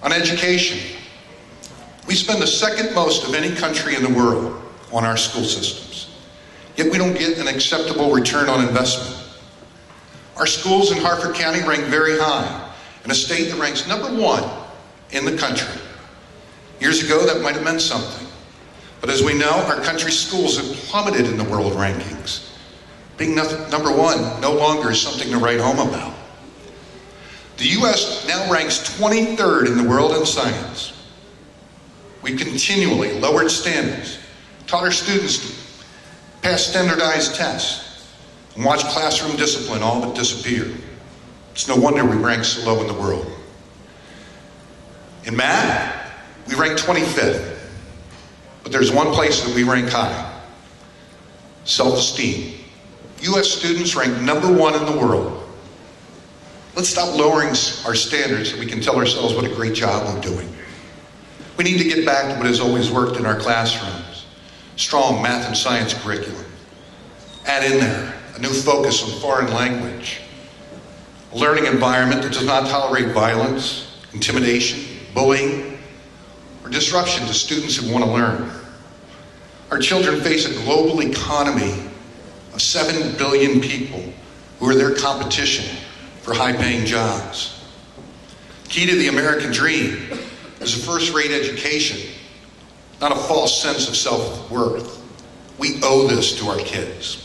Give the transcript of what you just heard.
On education, we spend the second most of any country in the world on our school systems, yet we don't get an acceptable return on investment. Our schools in Harford County rank very high, in a state that ranks #1 in the country. Years ago, that might have meant something. But as we know, our country's schools have plummeted in the world rankings. Being #1 no longer is something to write home about. The U.S. now ranks 23rd in the world in science. We continually lowered standards, taught our students to pass standardized tests, and watched classroom discipline all but disappear. It's no wonder we rank so low in the world. In math, we rank 25th. But there's one place that we rank high: self-esteem. U.S. students rank #1 in the world. Let's stop lowering our standards so we can tell ourselves what a great job we're doing. We need to get back to what has always worked in our classrooms: strong math and science curriculum. Add in there a new focus on foreign language, a learning environment that does not tolerate violence, intimidation, bullying, or disruption to students who want to learn. Our children face a global economy of 7 billion people who are their competition for high-paying jobs. Key to the American dream is a first-rate education, not a false sense of self-worth. We owe this to our kids.